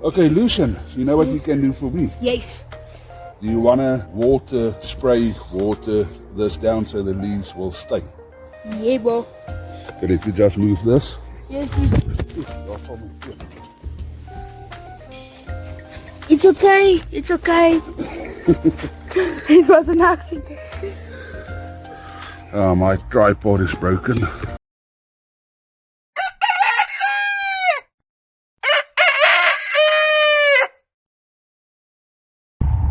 Okay, Lucian, you know what you can do for me? Yes. Do you want to spray this down so the leaves will stay? Yeah, bro. But if you just move this. Yes, it's okay. It's okay. It was an accident. My tripod is broken.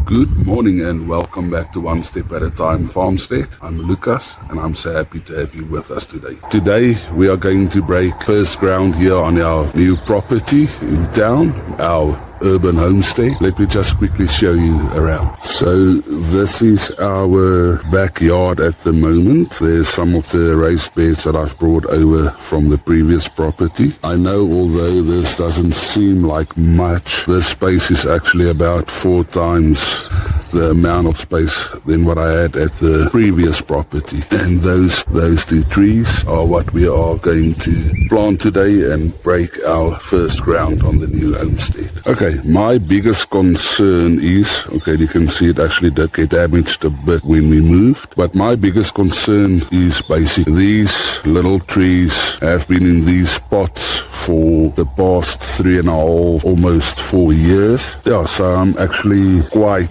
Good morning and welcome back to One Step at a Time Farmstead. I'm Lucas and I'm so happy to have you with us today. Today we are going to break first ground here on our new property in town, our urban homestead. Let me just quickly show you around. So this is our backyard at the moment. There's some of the raised beds that I've brought over from the previous property. I know although this doesn't seem like much, this space is actually about 4 times the amount of space than what I had at the previous property. And those 2 trees are what we are going to plant today and break our first ground on the new homestead. Okay, my biggest concern is, okay, you can see it actually did get damaged a bit when we moved, but my biggest concern is basically these little trees have been in these pots for the past 3.5, almost 4 years. Yeah, so I'm actually quite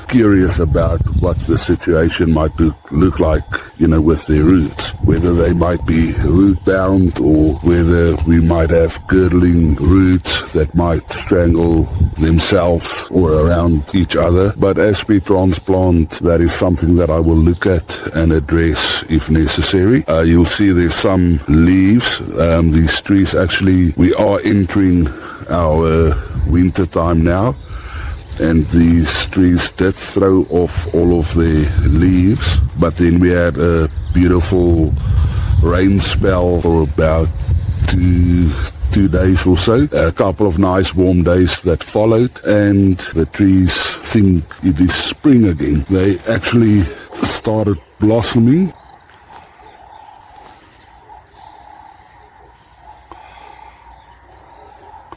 curious about what the situation might look like, you know, with their roots, whether they might be root bound or whether we might have girdling roots that might strangle themselves or around each other. But as we transplant, that is something that I will look at and address if necessary. You'll see there's some leaves. These trees actually, we are entering our winter time now, and these trees did throw off all of their leaves, but then we had a beautiful rain spell for about two days or so, a couple of nice warm days that followed, and the trees think it is spring again. They actually started blossoming.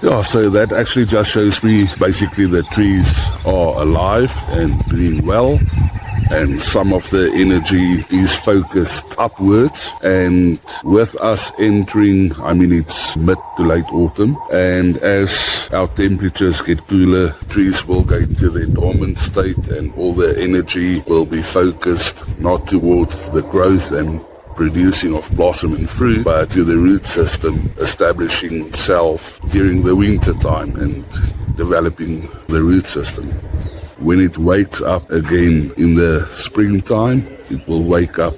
Yeah, so that actually just shows me basically the trees are alive and doing well, and some of the energy is focused upwards. And with us entering, I mean, it's mid to late autumn, and as our temperatures get cooler, trees will go into their dormant state and all the energy will be focused not towards the growth and producing of blossom and fruit, but to the root system establishing itself during the winter time and developing the root system. When it wakes up again in the springtime, it will wake up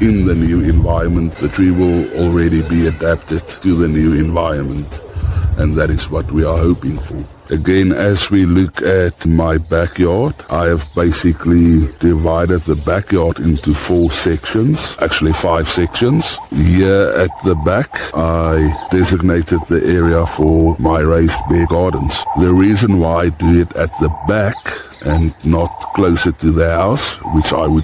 in the new environment. The tree will already be adapted to the new environment, and that is what we are hoping for. Again, as we look at my backyard, I have basically divided the backyard into 4 sections, actually 5 sections. Here at the back, I designated the area for my raised bed gardens. The reason why I do it at the back and not closer to the house, which I would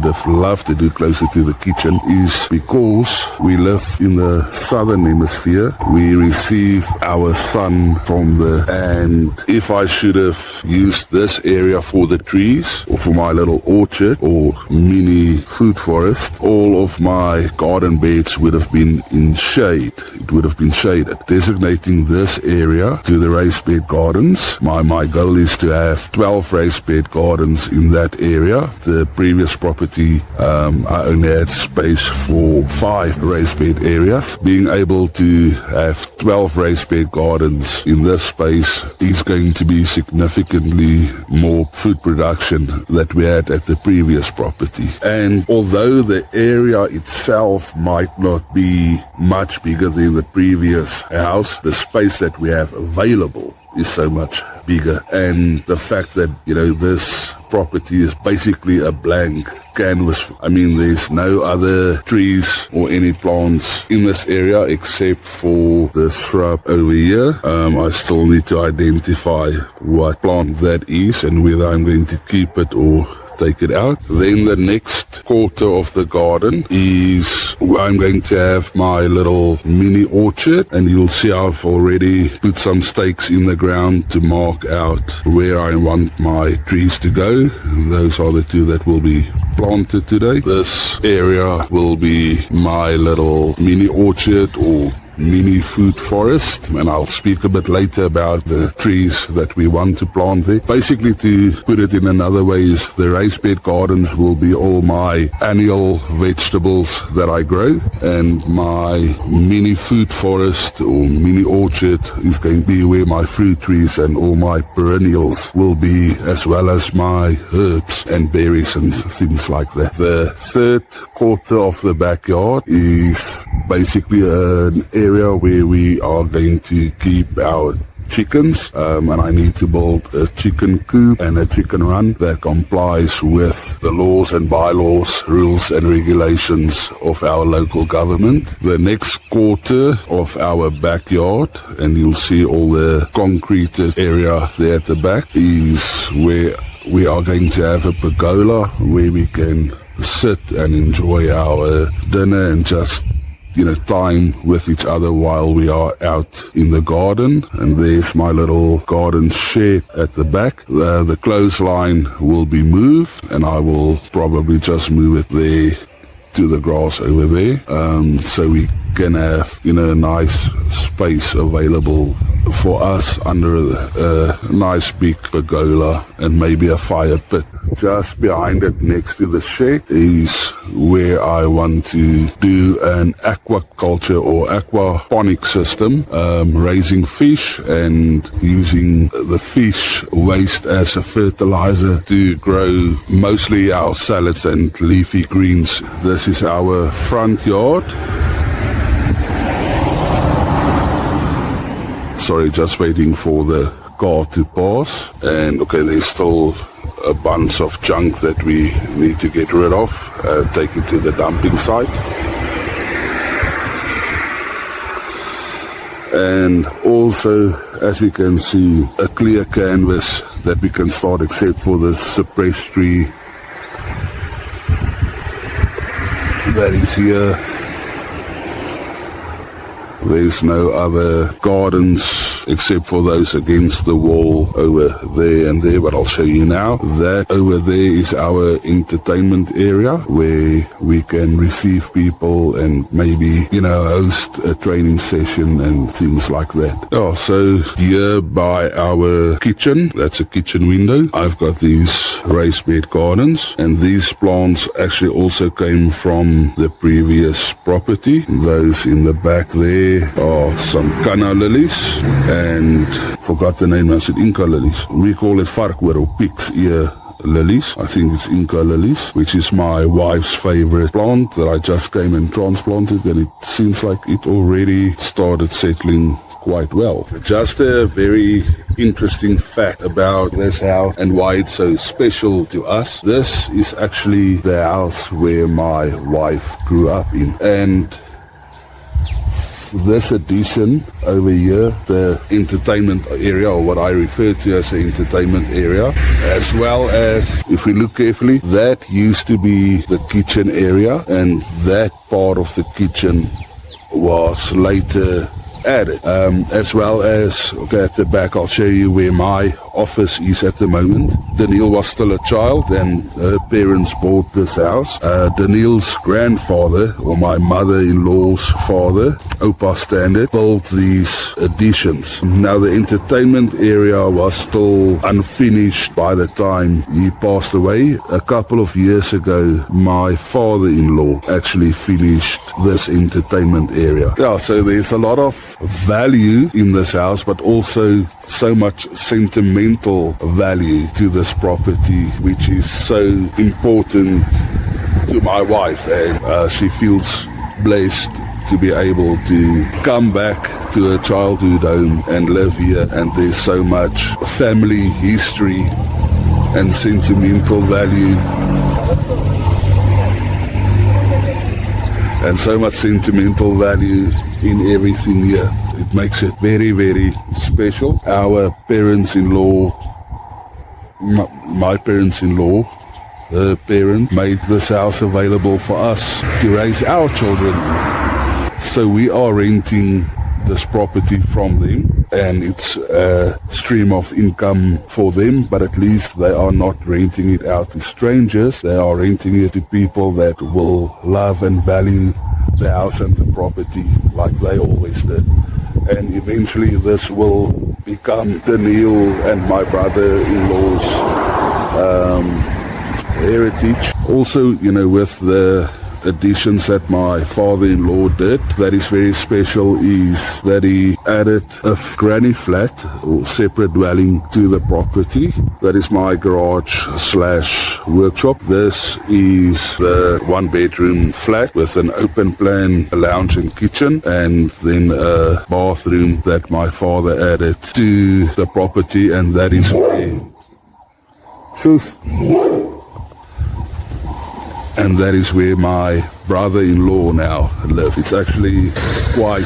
have loved to do closer to the kitchen, is because we live in the southern hemisphere. We receive our sun from and if I should have used this area for the trees or for my little orchard or mini food forest, all of my garden beds would have been in shade. It would have been shaded. Designating this area to the raised bed gardens, my goal is to have 12 raised bed gardens in that area. The previous property, I only had space for 5 raised bed areas. Being able to have 12 raised bed gardens in this space is going to be significantly more food production that we had at the previous property. And although the area itself might not be much bigger than the previous house, the space that we have available is so much bigger. And the fact that, you know, this property is basically a blank canvas. I mean, there's no other trees or any plants in this area except for the shrub over here. I still need to identify what plant that is and whether I'm going to keep it or take it out. Then the next quarter of the garden is where I'm going to have my little mini orchard, and you'll see I've already put some stakes in the ground to mark out where I want my trees to go. Those are the two that will be planted today. This area will be my little mini orchard or mini food forest, and I'll speak a bit later about the trees that we want to plant there. Basically, to put it in another way, is the raised bed gardens will be all my annual vegetables that I grow, and my mini food forest or mini orchard is going to be where my fruit trees and all my perennials will be, as well as my herbs and berries and things like that. The third quarter of the backyard is basically an area where we are going to keep our chickens, and I need to build a chicken coop and a chicken run that complies with the laws and bylaws, rules and regulations of our local government. The next quarter of our backyard, and you'll see all the concreted area there at the back, is where we are going to have a pergola where we can sit and enjoy our dinner and just time with each other while we are out in the garden. And there's my little garden shed at the back. The clothesline will be moved, and I will probably just move it there to the grass over there, so we can have a nice space available for us under a nice big pergola and maybe a fire pit. Just behind it, next to the shed, is where I want to do an aquaculture or aquaponic system, raising fish and using the fish waste as a fertilizer to grow mostly our salads and leafy greens. This is our front yard. Sorry, just waiting for the car to pass. And okay, there's still a bunch of junk that we need to get rid of, take it to the dumping site. And also, as you can see, a clear canvas that we can start, except for the cypress tree that is here. There's no other gardens except for those against the wall over there and there, but I'll show you now. That over there is our entertainment area where we can receive people and maybe, host a training session and things like that. Oh, so here by our kitchen, that's a kitchen window, I've got these raised bed gardens, and these plants actually also came from the previous property. Those in the back there are some canna lilies, and forgot the name, I said Inca lilies. We call it varkwoord or pig's ear lilies. I think it's Inca lilies, which is my wife's favorite plant that I just came and transplanted, and it seems like it already started settling quite well. Just a very interesting fact about this house and why it's so special to us. This is actually the house where my wife grew up in, and this addition over here, the entertainment area, or what I refer to as the entertainment area, as well as, if we look carefully, that used to be the kitchen area, and that part of the kitchen was later added, as well as, okay, at the back I'll show you where my office is at the moment. Danielle was still a child and her parents bought this house. Danielle's grandfather, or my mother-in-law's father, Opa Standard, built these additions. Now the entertainment area was still unfinished by the time he passed away. A couple of years ago, my father-in-law actually finished this entertainment area. Yeah, so there's a lot of value in this house, but also so much sentimental value to this property, which is so important to my wife, and she feels blessed to be able to come back to her childhood home and live here. And there's so much family history and sentimental value, and so much sentimental value in everything here. It makes it very, very special. Our parents-in-law, my parents-in-law, her parent, made this house available for us to raise our children. So we are renting this property from them, and it's a stream of income for them, but at least they are not renting it out to strangers. They are renting it to people that will love and value the house and the property like they always did. And eventually this will become Daniel and my brother-in-law's heritage. Also, with the additions that my father-in-law did, that is very special, is that he added a granny flat or separate dwelling to the property. That is my garage / workshop. This is the 1-bedroom flat with an open plan lounge and kitchen, and then a bathroom that my father added to the property, and that is where my brother-in-law now lives. It's actually quite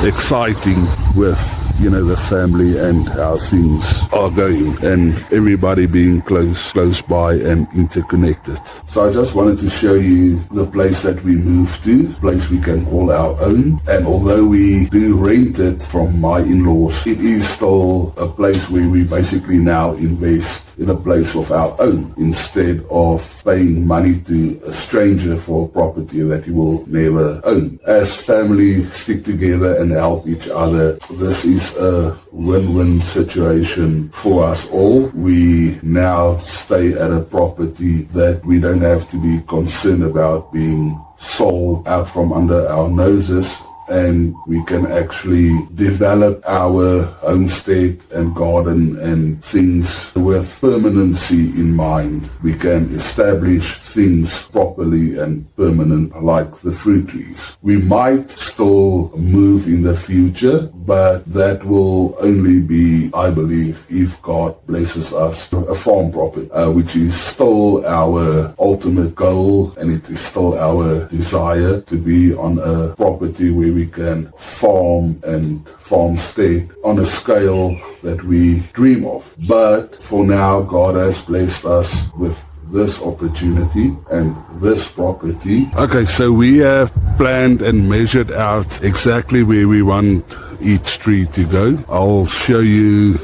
exciting with, the family and how things are going, and everybody being close by and interconnected. So I just wanted to show you the place that we moved to, a place we can call our own. And although we do rent it from my in-laws, it is still a place where we basically now invest in a place of our own, instead of paying money to a stranger for a property that you will never own. As family stick together and help each other, this is a win-win situation for us all. We now stay at a property that we don't have to be concerned about being sold out from under our noses, and we can actually develop our homestead and garden and things with permanency in mind. We can establish things properly and permanent, like the fruit trees. We might still move in the future, but that will only be, I believe, if God blesses us, a farm property, which is still our ultimate goal, and it is still our desire to be on a property where we can farm and farmstead on a scale that we dream of. But for now, God has blessed us with this opportunity and this property. Okay, so we have planned and measured out exactly where we want each tree to go. I'll show you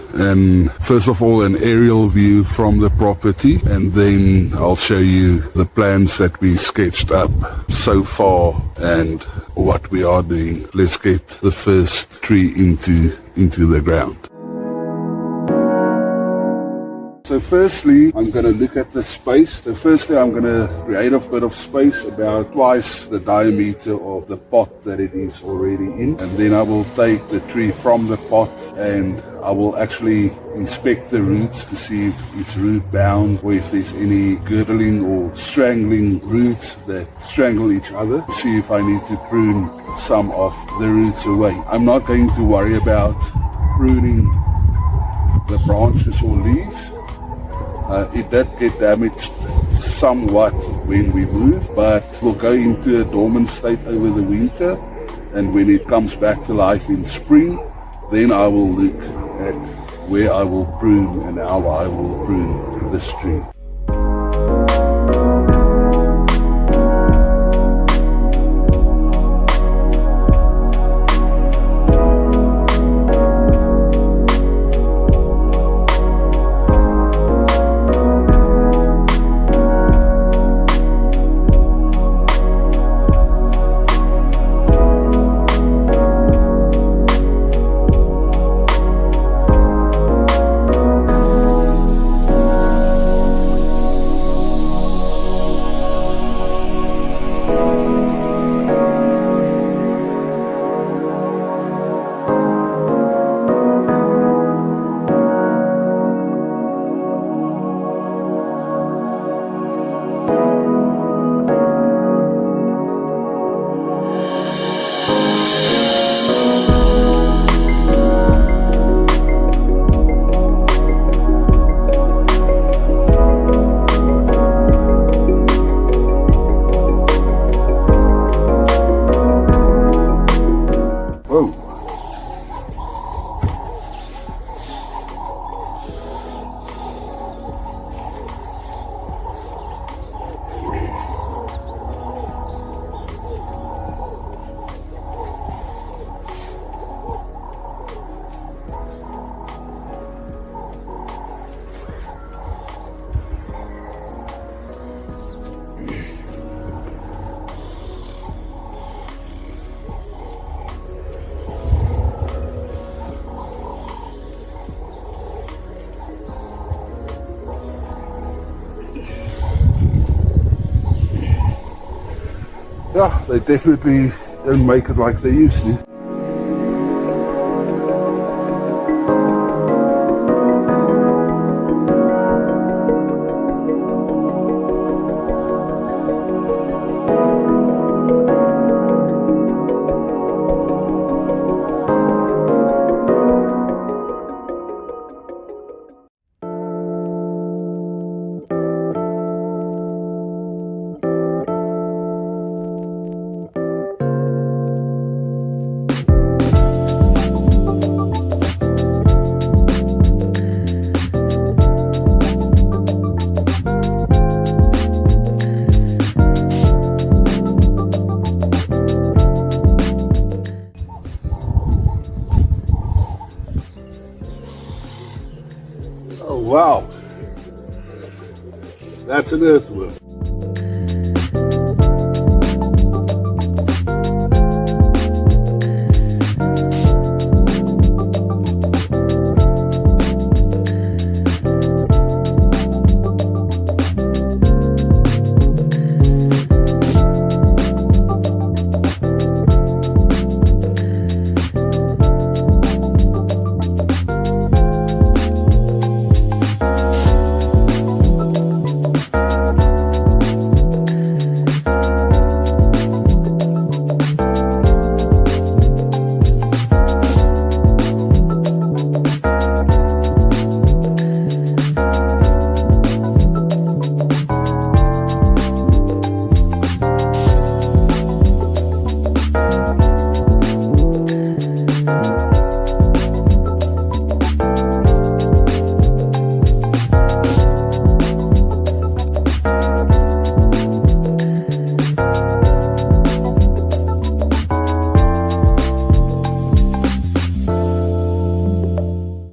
first of all an aerial view from the property, and then I'll show you the plans that we sketched up so far and what we are doing. Let's get the first tree into the ground. So firstly, I'm going to look at the space. So firstly, I'm going to create a bit of space, about twice the diameter of the pot that it is already in. And then I will take the tree from the pot and I will actually inspect the roots to see if it's root bound or if there's any girdling or strangling roots that strangle each other. See if I need to prune some of the roots away. I'm not going to worry about pruning the branches or leaves. It did get damaged somewhat when we moved, but we'll go into a dormant state over the winter, and when it comes back to life in spring, then I will look at where I will prune and how I will prune this tree. Yeah, they definitely don't make it like they used to. Oh wow, that's an earthworm.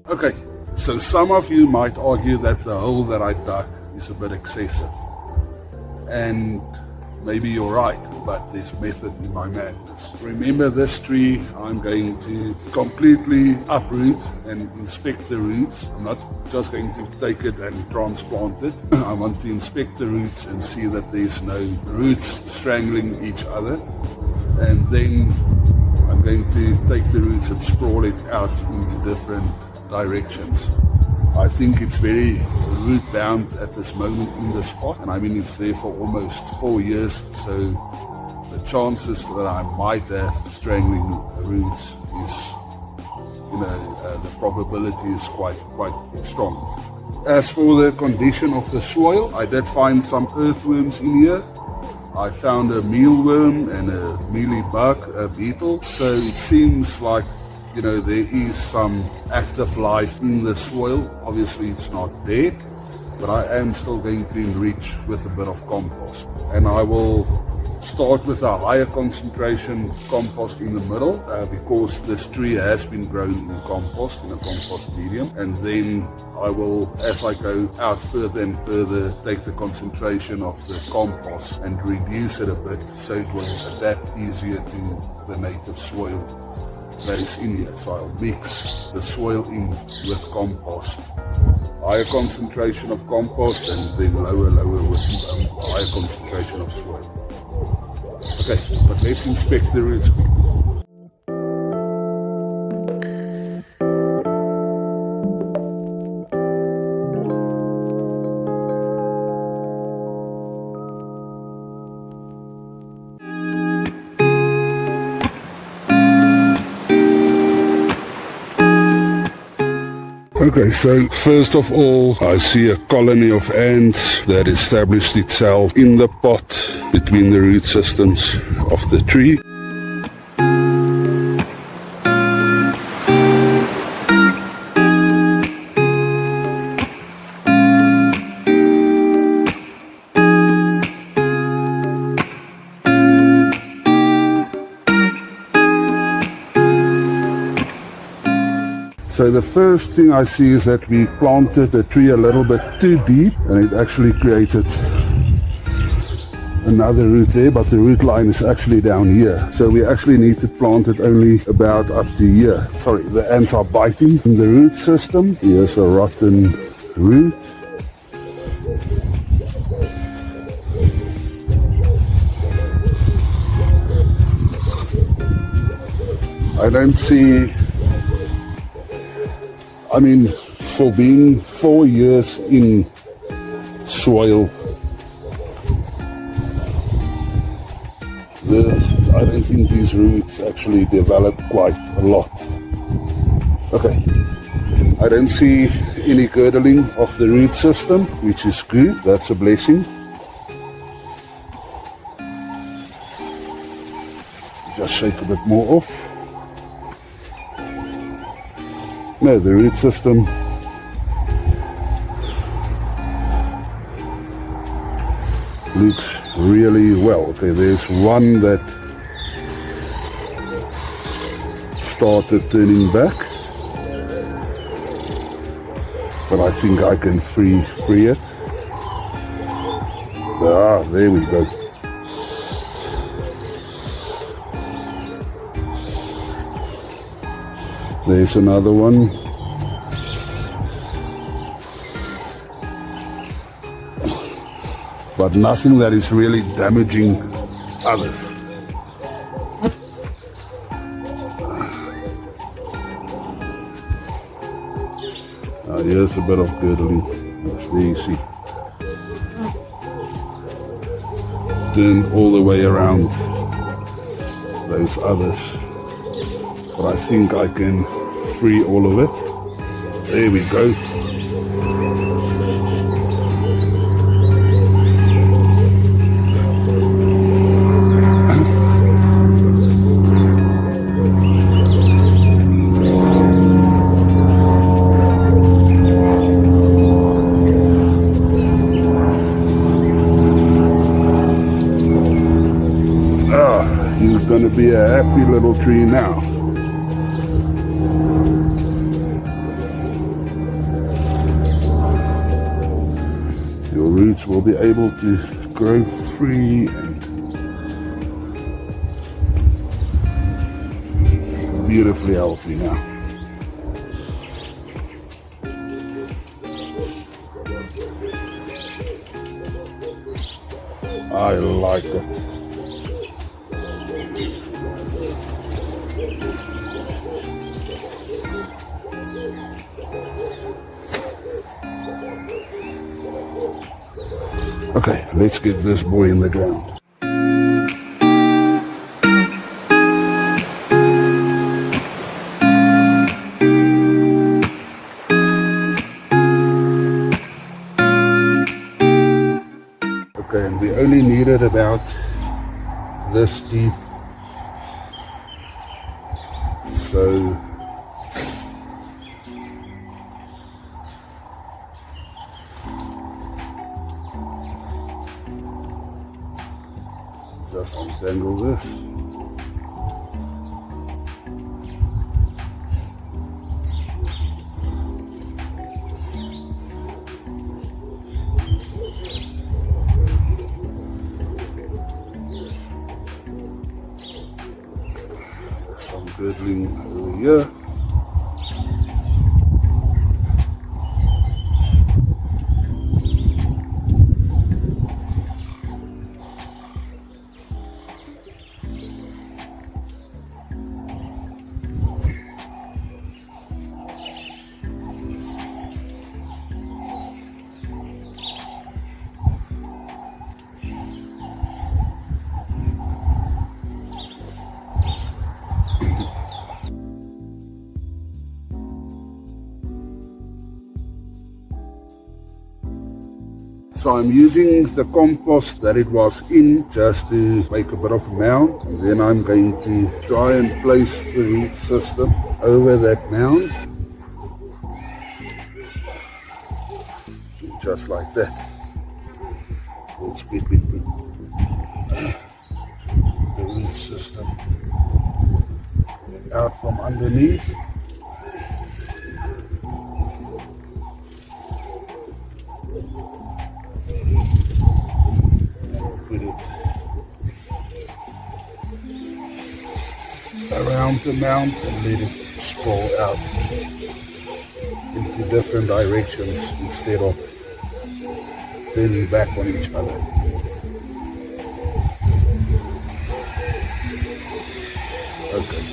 Okay, so some of you might argue that the hole that I dug is a bit excessive. And maybe you're right, but there's method in my madness. Remember, this tree I'm going to completely uproot and inspect the roots. I'm not just going to take it and transplant it. I want to inspect the roots and see that there's no roots strangling each other. And then I'm going to take the roots and sprawl it out into different directions. I think it's very root bound at this moment in the spot, and I mean it's there for almost 4 years, so the chances that I might have strangling roots is, the probability is quite strong. As for the condition of the soil, I did find some earthworms in here. I found a mealworm and a mealybug, a beetle, so it seems like there is some active life in the soil. Obviously it's not dead, but I am still going to enrich with a bit of compost. And I will start with a higher concentration compost in the middle, because this tree has been grown in compost, in a compost medium. And then I will, as I go out further and further, take the concentration of the compost and reduce it a bit so it will adapt easier to the native soil that is in here. So I'll mix the soil in with compost. Higher concentration of compost and then lower with higher concentration of soil. Okay, but let's inspect the roots quickly. Okay, so first of all, I see a colony of ants that established itself in the pot between the root systems of the tree. So the first thing I see is that we planted the tree a little bit too deep, and it actually created another root there, but the root line is actually down here. So we actually need to plant it only about up to here. Sorry, the ants are biting in the root system. Here's a rotten root. I don't see, I mean, for being 4 years in soil, I don't think these roots actually develop quite a lot. Okay, I don't see any girdling of the root system, which is good, that's a blessing. Just shake a bit more off. No, the root system looks really well. Okay, there's one that started turning back, but I think I can free it. Ah, there we go. There's another one. But nothing that is really damaging others. Here's a bit of girdling. There you see. Turn all the way around those others. But I think I can free all of it. There we go. He's going to be a happy little tree now. Your roots will be able to grow free and beautifully healthy now. I like it. Okay, let's get this boy in the ground. Okay, and we only needed about this deep. So just untangle this. Some girdling over here. So I'm using the compost that it was in just to make a bit of a mound, and then I'm going to try and place the root system over that mound, just like that. Let's get the root system out from underneath. Around the mound and let it sprawl out into different directions instead of turning back on each other. Okay.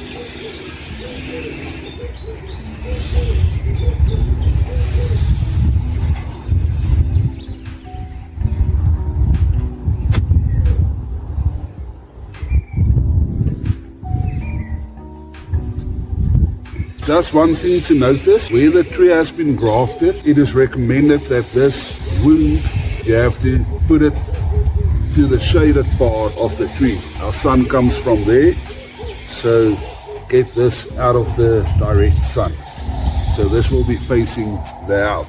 Just one thing to notice, where the tree has been grafted, it is recommended that this wound, you have to put it to the shaded part of the tree. Our sun comes from there, so get this out of the direct sun. So this will be facing the house.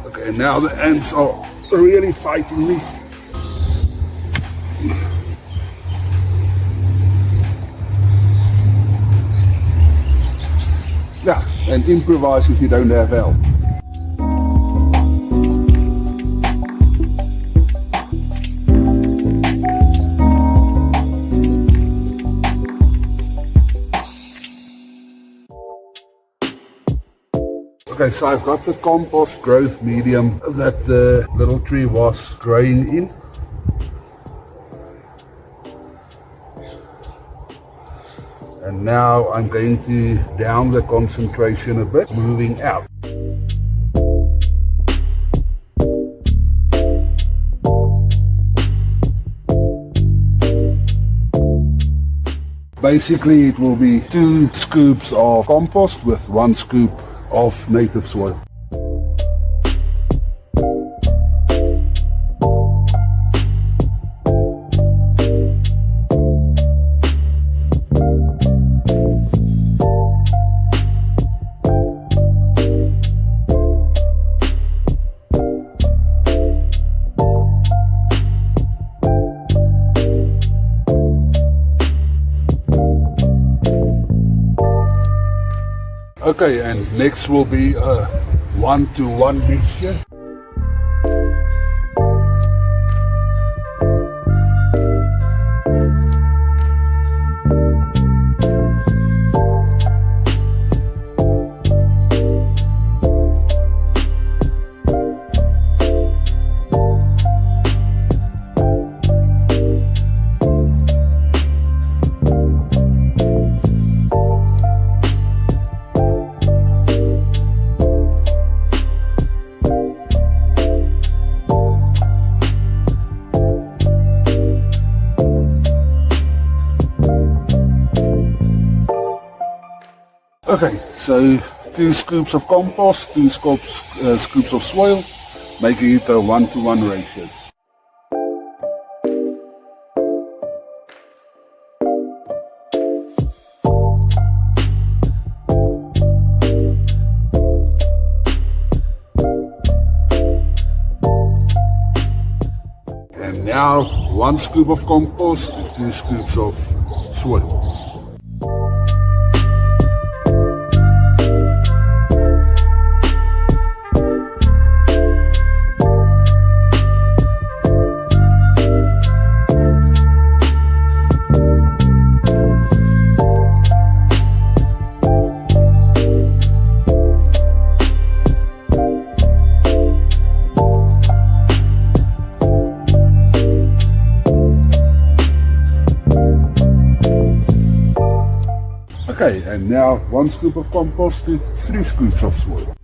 Okay, now the ants are really fighting me. Yeah, and improvise if you don't have help. Okay, so I've got the compost growth medium that the little tree was growing in. And now I'm going to down the concentration a bit, moving out. Basically, it will be 2 scoops of compost with 1 scoop of native soil. Okay, and next will be a 1-to-1 mixture. Okay, so 2 scoops of compost, 2 scoops of soil, making it a 1-to-1 ratio. And now 1 scoop of compost, 2 scoops of soil. Okay, and now 1 scoop of compost to 3 scoops of soil.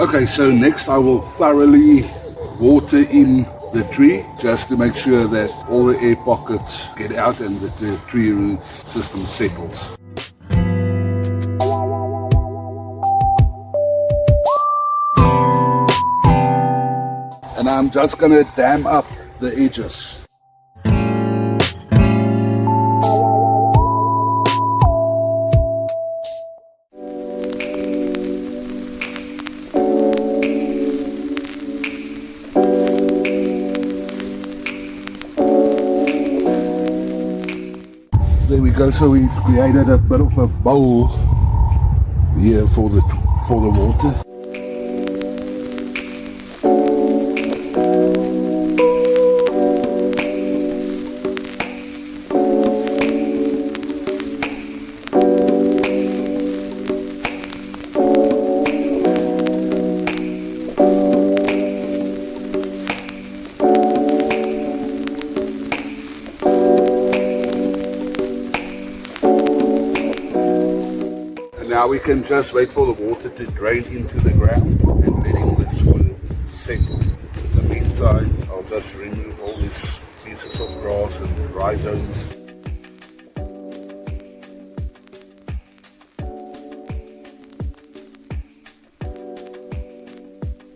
Okay, so next I will thoroughly water in the tree just to make sure that all the air pockets get out and that the tree root system settles. And I'm just going to dam up the edges. There we go, so we've created a bit of a bowl here for the water. Now we can just wait for the water to drain into the ground and letting the soil settle. In the meantime, I'll just remove all these pieces of grass and rhizomes.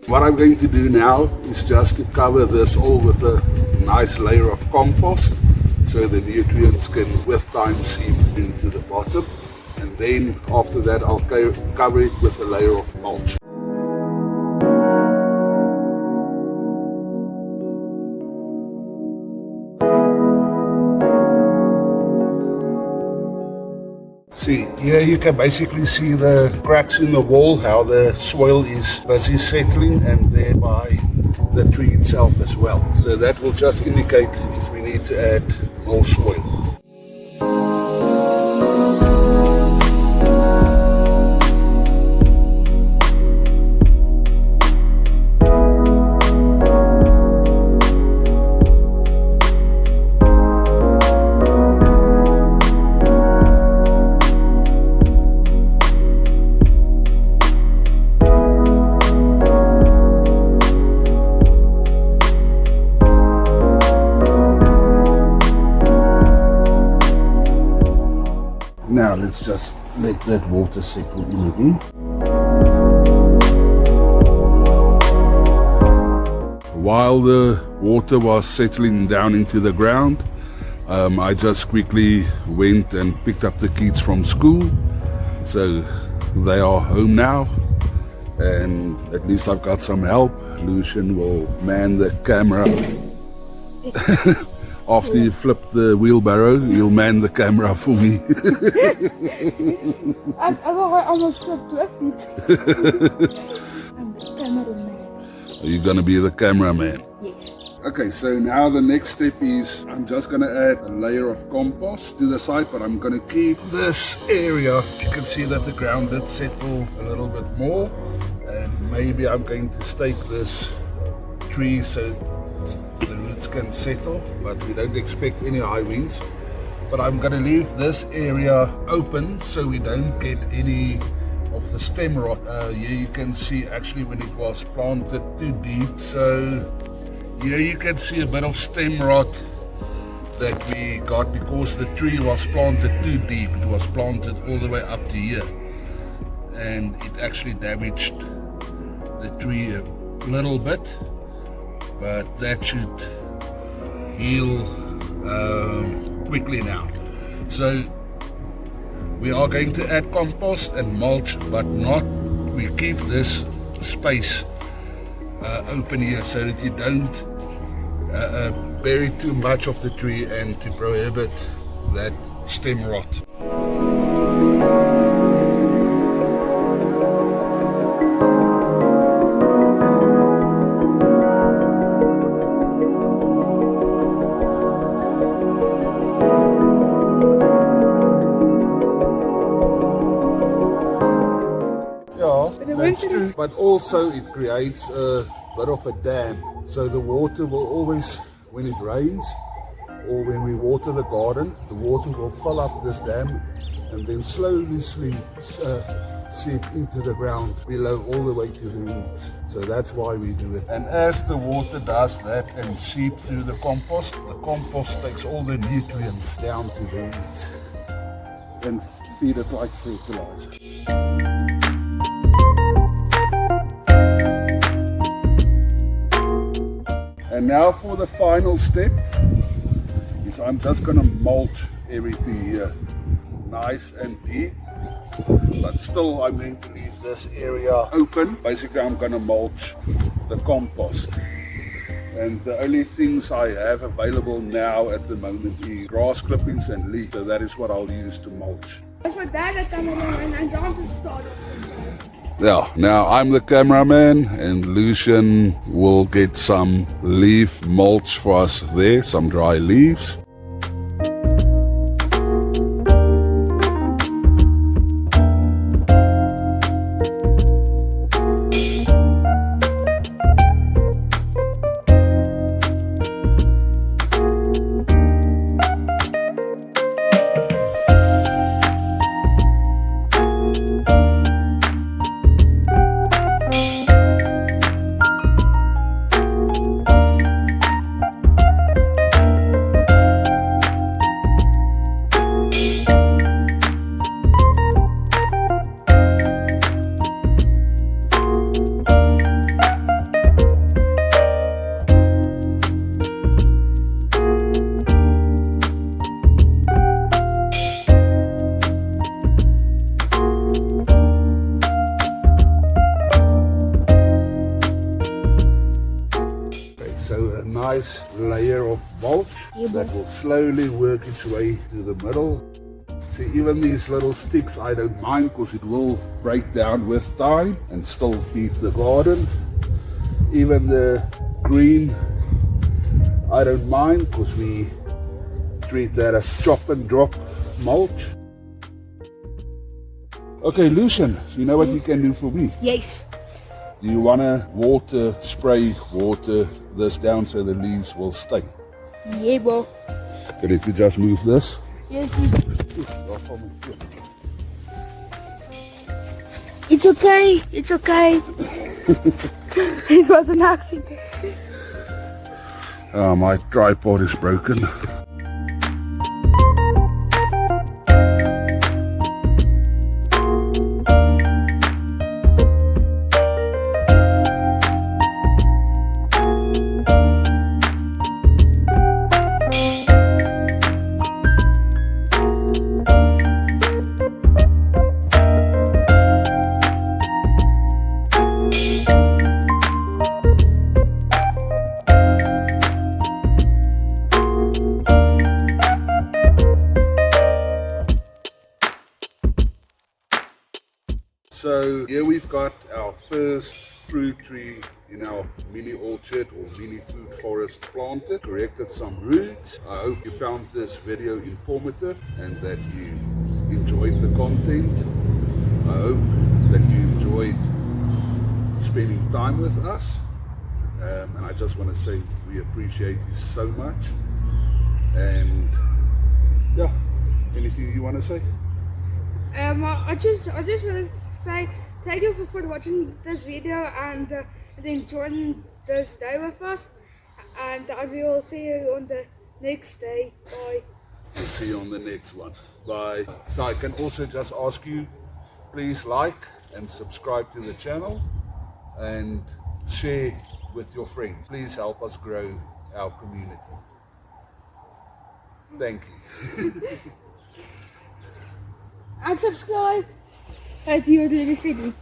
What I'm going to do now is just to cover this all with a nice layer of compost so the nutrients can with time seep through to the bottom. And then after that I'll cover it with a layer of mulch. See, here you can basically see the cracks in the wall, how the soil is busy settling and thereby the tree itself as well. So that will just indicate if we need to add more soil. Now let's just let that water settle in again. While the water was settling down into the ground, I just quickly went and picked up the kids from school. So they are home now and at least I've got some help. Lucian will man the camera. After you flip the wheelbarrow, he'll man the camera for me. I almost flipped with it. I'm the cameraman. Are you going to be the cameraman? Yes. Okay, so now the next step is I'm just going to add a layer of compost to the side, but I'm going to keep this area. You can see that the ground did settle a little bit more. And maybe I'm going to stake this tree so the roots can settle, but we don't expect any high winds. But I'm going to leave this area open so we don't get any of the stem rot. Here you can see actually when it was planted too deep. So here you can see a bit of stem rot that we got because the tree was planted too deep. It was planted all the way up to here and it actually damaged the tree a little bit. But that should heal quickly now. So we are going to add compost and mulch, but we keep this space open here so that you don't bury too much of the tree and to prohibit that stem rot. That's true, but also it creates a bit of a dam, so the water will always, when it rains, or when we water the garden, the water will fill up this dam and then slowly seep into the ground below all the way to the roots. So that's why we do it. And as the water does that and seep through the compost takes all the nutrients down to the roots and feed it like fertilizer. And now for the final step is I'm just going to mulch everything here nice and deep, but still I'm going to leave this area open. Basically I'm going to mulch the compost, and the only things I have available now at the moment is grass clippings and leaves, so that is what I'll use to mulch. Yeah, now I'm the cameraman and Lucian will get some leaf mulch for us there, some dry leaves. So a nice layer of mulch that will slowly work its way to the middle. See, even these little sticks I don't mind because it will break down with time and still feed the garden. Even the green I don't mind because we treat that as chop and drop mulch. Okay, Lucian, you know what you can do for me? Yes. Do you want to spray water this down so the leaves will stay? Yeah, bro. Can you just move this? Yes, it's okay. It's okay. It was an accident. My tripod is broken. So here we've got our first fruit tree in our mini orchard or mini fruit forest planted, corrected some roots. I hope you found this video informative and that you enjoyed the content. I hope that you enjoyed spending time with us, and I just want to say we appreciate you so much. And yeah, anything you want to say? I just want to say thank you for watching this video and enjoying this day with us, and I will see you on the next day. Bye. We'll see you on the next one. Bye. So I can also just ask you, please like and subscribe to the channel and share with your friends. Please help us grow our community. Thank you. And subscribe if you're in the city.